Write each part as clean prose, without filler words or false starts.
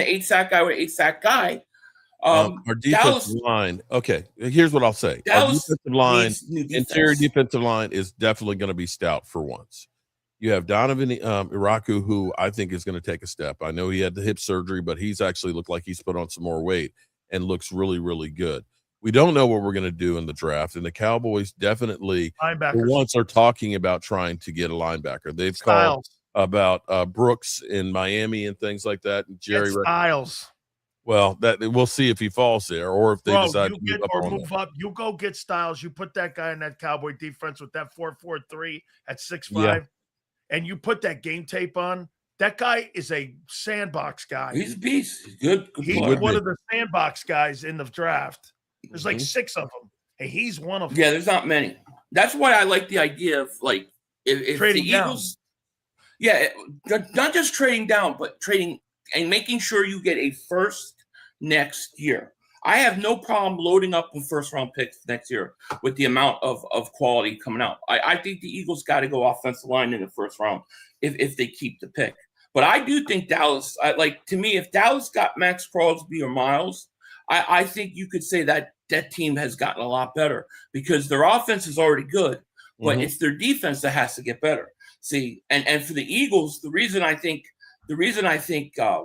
8-sack guy with an 8-sack guy. Our defensive line. Okay, here's what I'll say. Our defensive line, interior defensive line, is definitely going to be stout for once. You have Donovan Iraku, who I think is going to take a step. I know he had the hip surgery, but he's actually looked like he's put on some more weight and looks really, really good. We don't know what we're going to do in the draft, and the Cowboys definitely for once are talking about trying to get a linebacker. They've called about Brooks in Miami and things like that. And Jerry Styles. Well, that we'll see if he falls there or if they decide to move up. You go get Styles. You put that guy in that Cowboy defense with that 4-4-3 at 6'5", Yeah. and you put that game tape on. That guy is a sandbox guy. He's a beast. He's good. He's one of the sandbox guys in the draft. There's like 6 of them, and he's one of them. Yeah, there's not many. That's why I like the idea of like if the Eagles, not just trading down, but trading and making sure you get a first next year. I have no problem loading up with first-round picks next year with the amount of quality coming out. I think the Eagles got to go offensive line in the first round if they keep the pick. But I do think Dallas, to me, if Dallas got Max Crosby or Miles, I think you could say that team has gotten a lot better because their offense is already good, but it's their defense that has to get better. See, and for the Eagles, the reason I think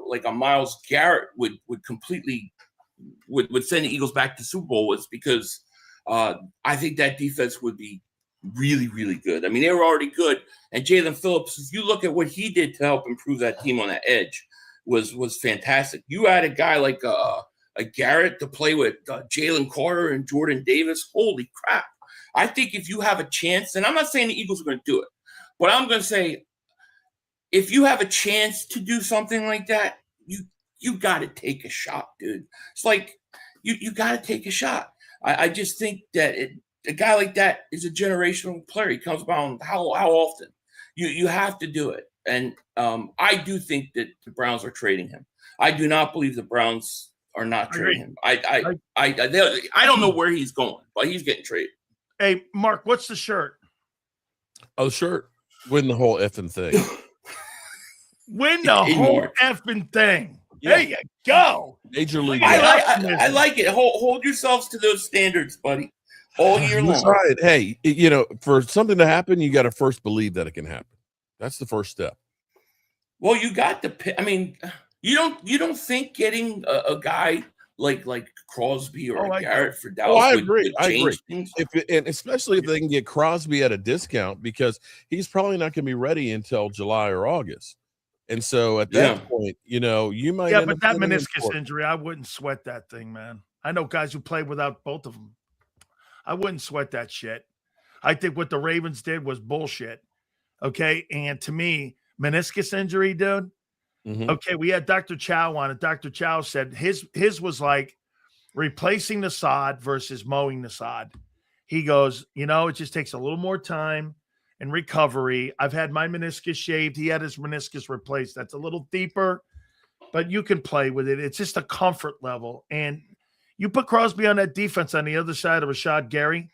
like a Myles Garrett would completely would send the Eagles back to Super Bowl was because I think that defense would be really, really good. I mean, they were already good. And Jalen Phillips, if you look at what he did to help improve that team on that edge, was fantastic. You had a guy like a Garrett to play with Jalen Carter and Jordan Davis. Holy crap. I think if you have a chance, and I'm not saying the Eagles are going to do it, but I'm going to say if you have a chance to do something like that, you got to take a shot, dude. It's like you got to take a shot. I just think that a guy like that is a generational player. He comes about how often. You have to do it. And I do think that the Browns are trading him. I do not believe the Browns are not trading him. I don't know where he's going, but he's getting traded. Hey, Mark, what's the shirt? Oh, shirt. Win the whole effing thing. Win the whole effing thing. Yeah. There you go. Major League. I like it. Hold yourselves to those standards, buddy. All year long. Right. Hey, for something to happen, you got to first believe that it can happen. That's the first step. Well, you got to. I mean, you don't think getting a guy like Crosby or Garrett for Dallas? I agree. And especially if they can get Crosby at a discount, because he's probably not going to be ready until July or August. And so at that point, you might. Yeah, but that meniscus injury, I wouldn't sweat that thing, man. I know guys who played without both of them. I wouldn't sweat that shit. I think what the Ravens did was bullshit. Okay. And to me, meniscus injury, dude. Mm-hmm. Okay. We had Dr. Chow on it. Dr. Chow said his was like replacing the sod versus mowing the sod. He goes, it just takes a little more time and recovery. I've had my meniscus shaved. He had his meniscus replaced. That's a little deeper, but you can play with it. It's just a comfort level. And you put Crosby on that defense on the other side of Rashad Gary.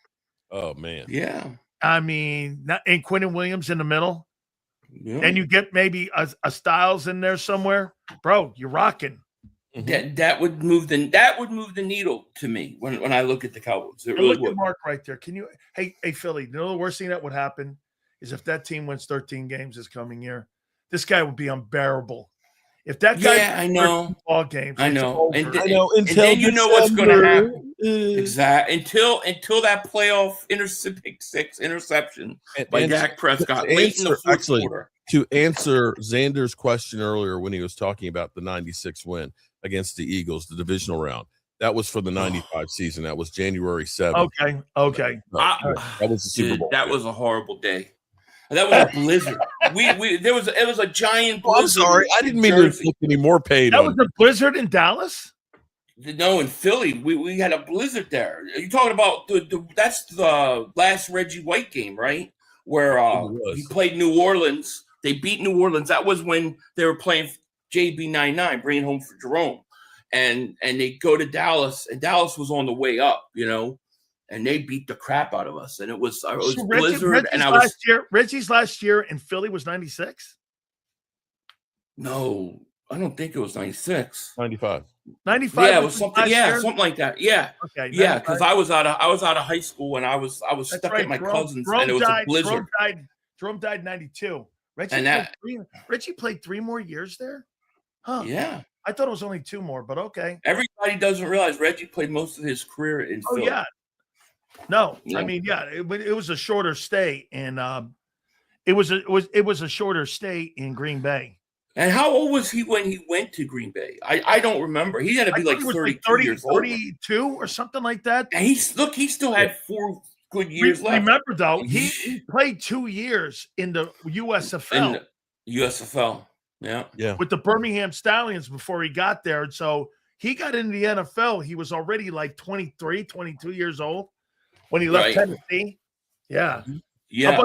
Oh, man. Yeah. I mean, and Quentin Williams in the middle. Yeah. And you get maybe a Styles in there somewhere. Bro, you're rocking. Mm-hmm. That would move the needle to me when I look at the Cowboys. It really look at Mark right there. Can you hey Philly, the worst thing that would happen is if that team wins 13 games this coming year, this guy would be unbearable. If that guy I know all games, I know. And then you know what's going to happen. Exactly. Until that playoff pick six interception by Dak Prescott late in the fourth quarter. To answer Xander's question earlier when he was talking about the 96 win against the Eagles, the divisional round, that was for the 95 season. That was January 7th. Okay. That was the Super Bowl. That was a horrible day. That was a blizzard. It was a giant blizzard. I'm sorry, I didn't mean to inflict any more pain. That was a blizzard in Dallas? No, in Philly, we had a blizzard there. You're talking about that's the last Reggie White game, right? Where he played New Orleans. They beat New Orleans. That was when they were playing JB99, bringing home for Jerome, and they go to Dallas, and Dallas was on the way up, and they beat the crap out of us. And it was blizzard. Reggie's last year in Philly was 96. No, I don't think it was 96. 95. 95. Yeah, it was something. Yeah, something like that. Yeah. Okay. Yeah, because I was out of high school and I was stuck right. at my Jerome, cousin's Jerome and it was died, a blizzard. Jerome died in 92. Reggie played 3 more years there? Huh. Yeah. I thought it was only 2 more, but okay. Everybody doesn't realize Reggie played most of his career in Philly. Yeah. No, yeah. I mean, yeah, it was a shorter stay, and it was a shorter stay in Green Bay. And how old was he when he went to Green Bay? I don't remember. He had to be like 32 years old. 32 or something like that. And he still had 4 good years left. Remember though, he played 2 years in the USFL. In the USFL. Yeah. With the Birmingham Stallions before he got there. And so he got into the NFL. He was already like 23, 22 years old when he left Tennessee. Yeah. Yeah. How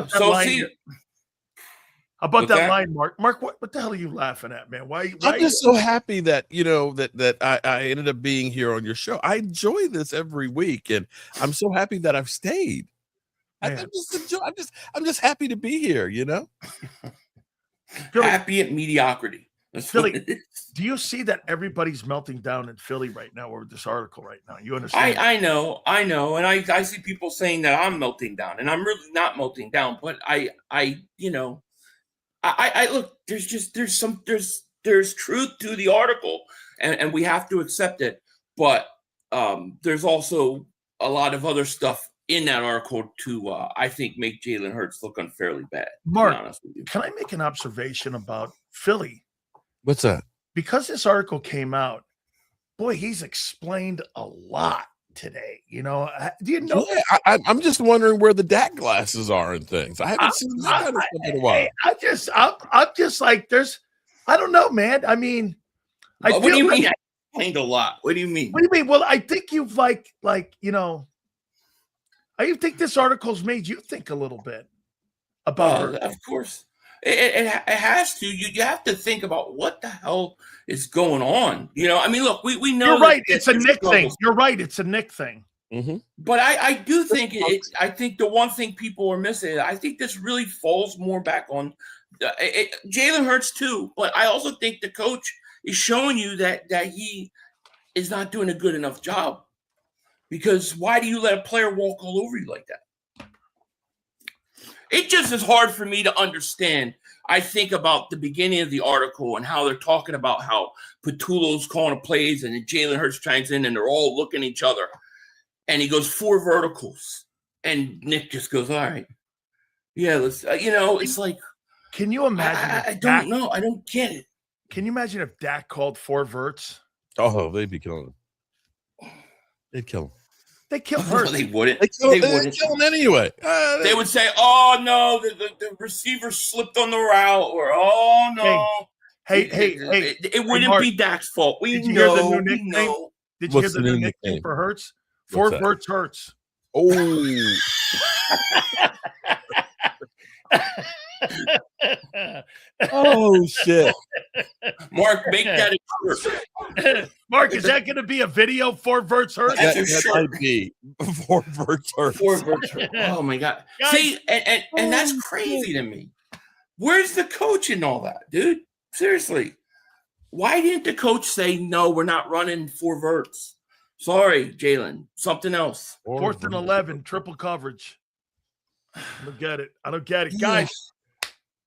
about that line, Mark? Mark, what the hell are you laughing at, man? Why I'm just so happy that that I ended up being here on your show. I enjoy this every week, and I'm so happy that I've stayed. I'm just happy to be here. Happy at mediocrity. Philly, do you see that everybody's melting down in Philly right now over this article right now? You understand? I know, and I see people saying that I'm melting down, and I'm really not melting down. But I look. There's truth to the article, and we have to accept it. But there's also a lot of other stuff in that article to I think make Jalen Hurts look unfairly bad. Mark, can I make an observation about Philly? What's that? Because this article came out, boy, he's explained a lot today. Do you know? Yeah, I'm just wondering where the DAC glasses are and things. I haven't seen that kind of stuff in a while. I'm just like, I don't know, man. I mean, what do you mean? I explained a lot. What do you mean? What do you mean? Well, I think you've I think this article's made you think a little bit about of course. It has to. You have to think about what the hell is going on. I mean, look, we know. You're right. It's a Nick thing. You're right. It's a Nick thing. Mm-hmm. But I do think I think the one thing people are missing, I think this really falls more back on Jalen Hurts too. But I also think the coach is showing you that he is not doing a good enough job. Because why do you let a player walk all over you like that? It just is hard for me to understand. I think about the beginning of the article and how they're talking about how Patullo's calling the plays and then Jalen Hurts chimes in and they're all looking at each other. And he goes 4 verticals. And Nick just goes, all right. Yeah, let's, it's like. Can you imagine? I don't know. I don't get it. Can you imagine if Dak called 4 verts? Oh, they'd be killing him. They'd kill him. They kill Hurts. No, they wouldn't. They'd kill him anyway. They would say, "Oh no, the receiver slipped on the route," or "Oh no." Hey! It wouldn't be Dak's fault. Did you hear the new nickname? Did you hear the new nickname for Hurts? Four Verts Hurts. Oh. Oh shit! Mark, make that a shirt. Mark, is that going to be a video? 4 Verts Hurts. That might be 4 Verts Hurts. 4 Verts Hurts. Oh my god! Guys, see, and that's crazy to me. Where's the coach in all that, dude? Seriously, why didn't the coach say no? We're not running 4 verts. Sorry, Jalen. Something else. 4th and 11, triple coverage. I don't get it, guys.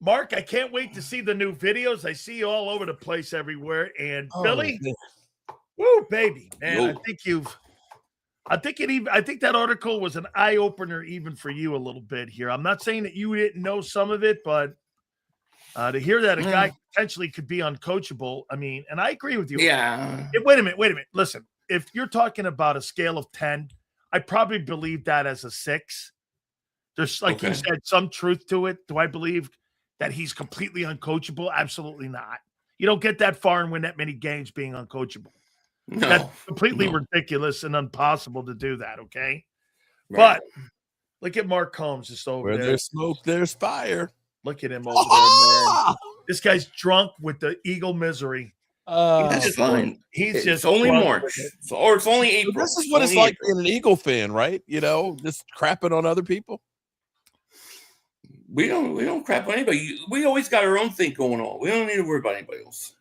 Mark, I can't wait to see the new videos. I see you all over the place everywhere. And Billy, woo, baby, man, I think that article was an eye opener even for you a little bit here. I'm not saying that you didn't know some of it, but to hear that a guy potentially could be uncoachable. I mean, and I agree with you. Yeah. Wait a minute. Listen, if you're talking about a scale of 10, I probably believe that as a 6. There's, like you said, some truth to it. Do I believe that he's completely uncoachable? Absolutely not. You don't get that far and win that many games being uncoachable. No, that's completely ridiculous and impossible to do that, okay? Right. But look at Mark Combs just over there. Where there's smoke, there's fire. Look at him over there, man. This guy's drunk with the Eagle misery. That's fine. It's only March. Or it's only April. This is what it's like being an Eagle fan, right? Just crapping on other people. We don't crap on anybody. We always got our own thing going on. We don't need to worry about anybody else.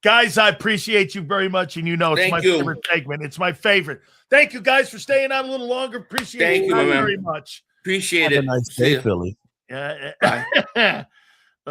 Guys, I appreciate you very much, and it's my favorite segment. It's my favorite. Thank you guys for staying on a little longer. Appreciate it very much. Appreciate Have it. a nice day, Philly. Yeah.